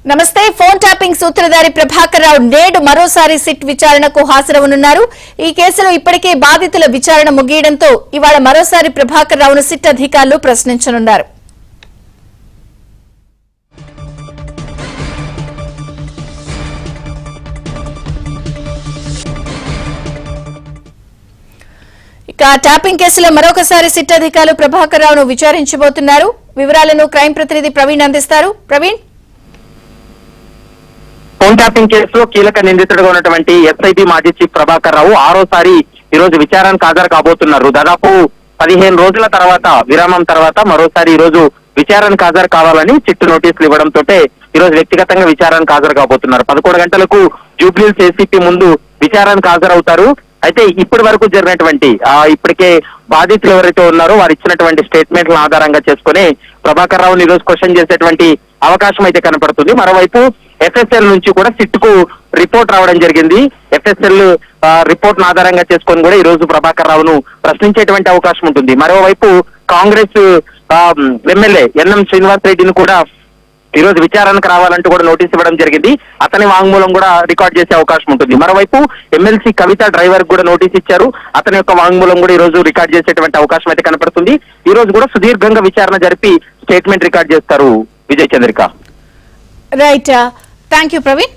నమస్తే. Phone tapping సూత్రధారి ప్రభాకర్ రావు నేడు మరోసారి సిట్ విచారణకు హాజరవనున్నారు. ఈ కేసులో ఇప్పటికే బాధితుల విచారణ ముగియడంతో ఇవాళ మరోసారి ప్రభాకర్ రావును సిట్ అధికారులు ప్రశ్నించనున్నారు. ఇక ట్యాపింగ్ కేసులో మరొకసారి సిట్ అధికారులు ప్రభాకర్ రావును విచారించబోతున్నారు. వివరాలను క్రైమ్ ప్రతినిధి ప్రవీణ్ అందిస్తారు. ప్రవీణ్, ఫోన్ ట్యాపింగ్ కేసులో కీలక నిందితుడిగా ఉన్నటువంటి ఎస్ఐబి మాజీ చీఫ్ ప్రభాకర్ రావు ఆరోసారి ఈ రోజు విచారణకు హాజరు కాబోతున్నారు. దాదాపు 15 రోజుల తర్వాత విరామం తర్వాత మరోసారి ఈ రోజు విచారణకు హాజరు కావాలని చిట్టు నోటీసులు ఇవ్వడంతో ఈ రోజు వ్యక్తిగతంగా విచారణకు హాజరు కాబోతున్నారు. 11 గంటలకు జూబ్లీహిల్స్ ఏసీపీ ముందు విచారణకు హాజరవుతారు. అయితే ఇప్పటి వరకు జరిగినటువంటి ఇప్పటికే బాధితులు ఎవరైతే ఉన్నారో వారు ఇచ్చినటువంటి స్టేట్మెంట్ల ఆధారంగా చేసుకుని ప్రభాకర్ రావుని ఈ రోజు క్వశ్చన్ చేసేటువంటి అవకాశం అయితే కనపడుతుంది. మరోవైపు ఎఫ్ఎస్ఎల్ నుంచి కూడా సిట్ కు రిపోర్ట్ రావడం జరిగింది. ఎఫ్ఎస్ఎల్ రిపోర్ట్ ఆధారంగా చేసుకొని కూడా ఈ రోజు ప్రభాకర్ రావును ప్రశ్నించేటువంటి అవకాశం ఉంటుంది. మరోవైపు కాంగ్రెస్ ఎమ్మెల్యే ఎన్ఎం శ్రీనివాస్ రెడ్డిని కూడా ఈ రోజు విచారణకు రావాలంటూ కూడా నోటీస్ ఇవ్వడం జరిగింది. అతని వాంగ్మూలం కూడా రికార్డ్ చేసే అవకాశం ఉంటుంది. మరోవైపు ఎమ్మెల్సీ కవిత డ్రైవర్ కూడా నోటీస్ ఇచ్చారు. అతని యొక్క వాంగ్మూలం కూడా ఈ రోజు రికార్డ్ చేసేటువంటి అవకాశం అయితే కనపడుతుంది. ఈ రోజు కూడా సుదీర్ఘంగా విచారణ జరిపి స్టేట్మెంట్ రికార్డ్ చేస్తారు. Vijay Chandrika. Right, thank you Praveen.